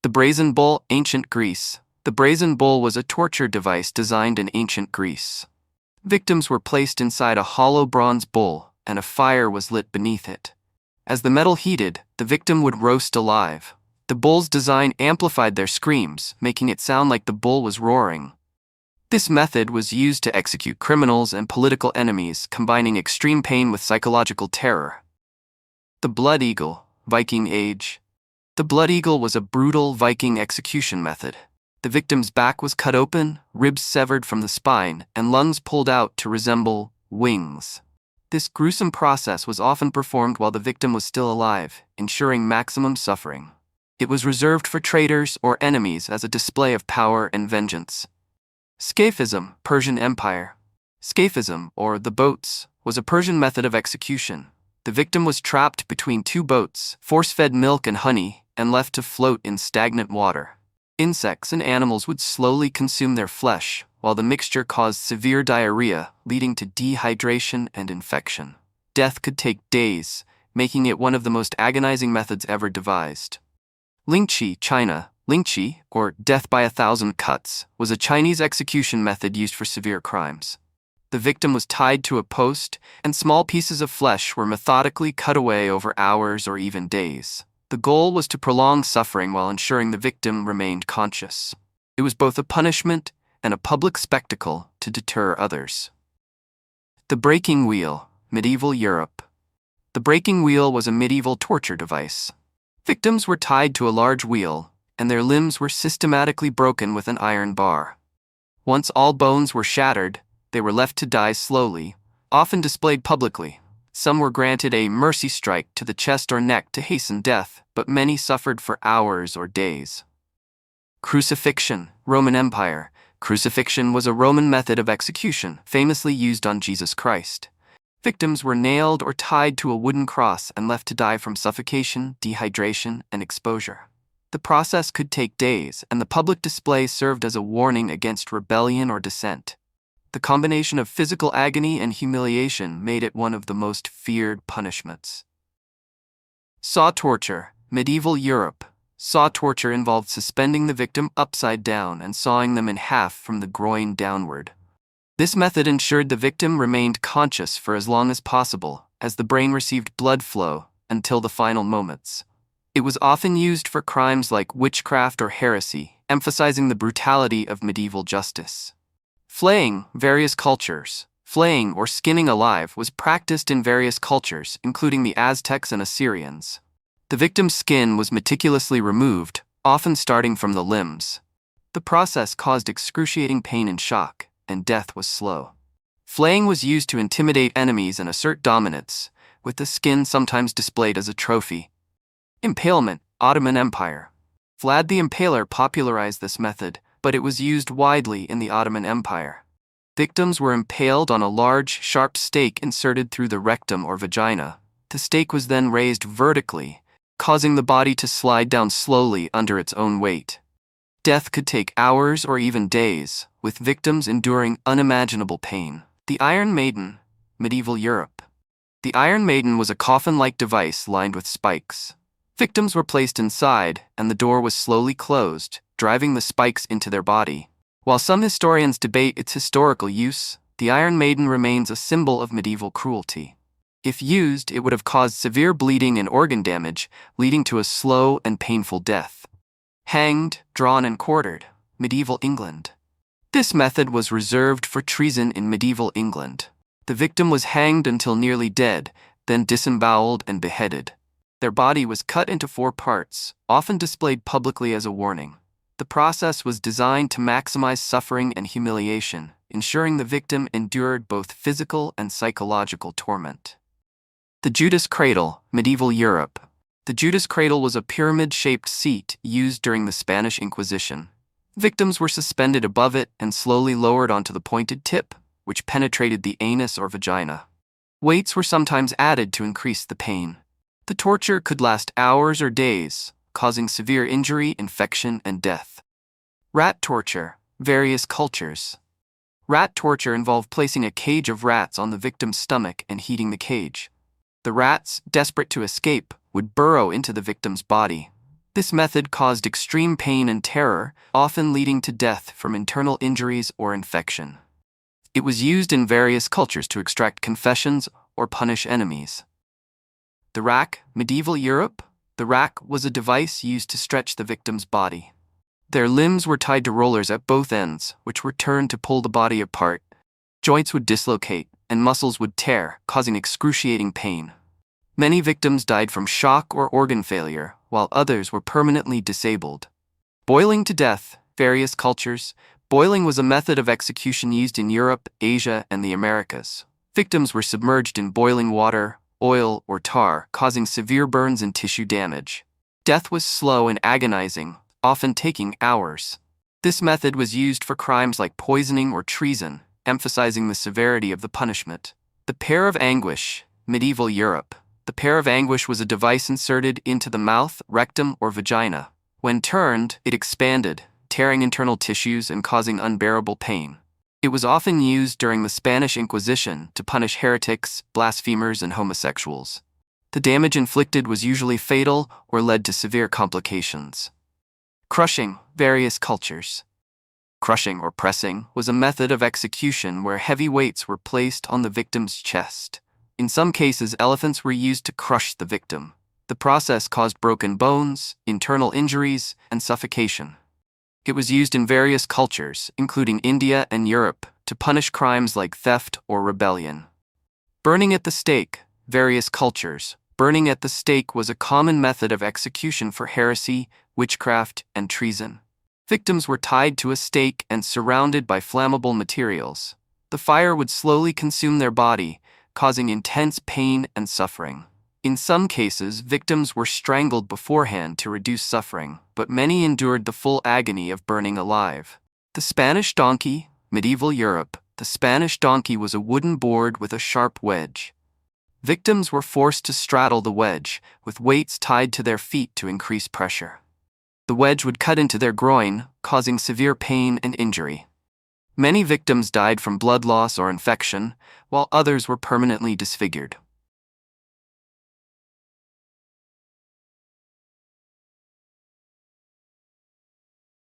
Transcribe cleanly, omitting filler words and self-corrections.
The brazen bull, ancient Greece. The brazen bull was a torture device designed in ancient Greece. Victims were placed inside a hollow bronze bull, and a fire was lit beneath it. As the metal heated, the victim would roast alive. The bull's design amplified their screams, making it sound like the bull was roaring. This method was used to execute criminals and political enemies, combining extreme pain with psychological terror. The blood eagle, Viking age. The blood eagle was a brutal Viking execution method. The victim's back was cut open, ribs severed from the spine, and lungs pulled out to resemble wings. This gruesome process was often performed while the victim was still alive, ensuring maximum suffering. It was reserved for traitors or enemies as a display of power and vengeance. Scaphism, Persian Empire. Scaphism, or the boats, was a Persian method of execution. The victim was trapped between two boats, force-fed milk and honey, and left to float in stagnant water. Insects and animals would slowly consume their flesh, while the mixture caused severe diarrhea, leading to dehydration and infection. Death could take days, making it one of the most agonizing methods ever devised. Lingchi, China. Lingchi, or death by 1,000 cuts, was a Chinese execution method used for severe crimes. The victim was tied to a post, and small pieces of flesh were methodically cut away over hours or even days. The goal was to prolong suffering while ensuring the victim remained conscious. It was both a punishment and a public spectacle to deter others. The breaking wheel, medieval Europe. The breaking wheel was a medieval torture device. Victims were tied to a large wheel, and their limbs were systematically broken with an iron bar. Once all bones were shattered, they were left to die slowly, often displayed publicly. Some were granted a mercy strike to the chest or neck to hasten death, but many suffered for hours or days. Crucifixion, Roman Empire. Crucifixion was a Roman method of execution, famously used on Jesus Christ. Victims were nailed or tied to a wooden cross and left to die from suffocation, dehydration, and exposure. The process could take days, and the public display served as a warning against rebellion or dissent. The combination of physical agony and humiliation made it one of the most feared punishments. Saw torture, medieval Europe. Saw torture involved suspending the victim upside down and sawing them in half from the groin downward. This method ensured the victim remained conscious for as long as possible, as the brain received blood flow until the final moments. It was often used for crimes like witchcraft or heresy, emphasizing the brutality of medieval justice. Flaying, various cultures. Flaying, or skinning alive, was practiced in various cultures, including the Aztecs and Assyrians. The victim's skin was meticulously removed, often starting from the limbs. The process caused excruciating pain and shock, and death was slow. Flaying was used to intimidate enemies and assert dominance, with the skin sometimes displayed as a trophy. Impalement, Ottoman Empire. Vlad the Impaler popularized this method, but it was used widely in the Ottoman Empire. Victims were impaled on a large, sharp stake inserted through the rectum or vagina. The stake was then raised vertically, causing the body to slide down slowly under its own weight. Death could take hours or even days, with victims enduring unimaginable pain. The Iron Maiden, medieval Europe. The Iron Maiden was a coffin-like device lined with spikes. Victims were placed inside, and the door was slowly closed, driving the spikes into their body. While some historians debate its historical use, the Iron Maiden remains a symbol of medieval cruelty. If used, it would have caused severe bleeding and organ damage, leading to a slow and painful death. Hanged, drawn, and quartered, medieval England. This method was reserved for treason in medieval England. The victim was hanged until nearly dead, then disemboweled and beheaded. Their body was cut into 4 parts, often displayed publicly as a warning. The process was designed to maximize suffering and humiliation, ensuring the victim endured both physical and psychological torment. The Judas Cradle, medieval Europe. The Judas Cradle was a pyramid-shaped seat used during the Spanish Inquisition. Victims were suspended above it and slowly lowered onto the pointed tip, which penetrated the anus or vagina. Weights were sometimes added to increase the pain. The torture could last hours or days, causing severe injury, infection, and death. Rat torture, various cultures. Rat torture involved placing a cage of rats on the victim's stomach and heating the cage. The rats, desperate to escape, would burrow into the victim's body. This method caused extreme pain and terror, often leading to death from internal injuries or infection. It was used in various cultures to extract confessions or punish enemies. The rack, medieval Europe. The rack was a device used to stretch the victim's body. Their limbs were tied to rollers at both ends, which were turned to pull the body apart. Joints would dislocate, and muscles would tear, causing excruciating pain. Many victims died from shock or organ failure, while others were permanently disabled. Boiling to death. Various cultures. Boiling was a method of execution used in Europe, Asia, and the Americas. Victims were submerged in boiling water, oil, or tar, causing severe burns and tissue damage. Death was slow and agonizing, often taking hours. This method was used for crimes like poisoning or treason, emphasizing the severity of the punishment. The Pear of Anguish, medieval Europe. The Pear of Anguish was a device inserted into the mouth, rectum, or vagina. When turned, it expanded, tearing internal tissues and causing unbearable pain. It was often used during the Spanish Inquisition to punish heretics, blasphemers, and homosexuals. The damage inflicted was usually fatal or led to severe complications. Crushing. Various cultures. Crushing or pressing was a method of execution where heavy weights were placed on the victim's chest. In some cases, elephants were used to crush the victim. The process caused broken bones, internal injuries, and suffocation. It was used in various cultures, including India and Europe, to punish crimes like theft or rebellion. Burning at the stake. Various cultures. Burning at the stake was a common method of execution for heresy, witchcraft, and treason. Victims were tied to a stake and surrounded by flammable materials. The fire would slowly consume their body, causing intense pain and suffering. In some cases, victims were strangled beforehand to reduce suffering, but many endured the full agony of burning alive. The Spanish donkey, medieval Europe. The Spanish donkey was a wooden board with a sharp wedge. Victims were forced to straddle the wedge, with weights tied to their feet to increase pressure. The wedge would cut into their groin, causing severe pain and injury. Many victims died from blood loss or infection, while others were permanently disfigured.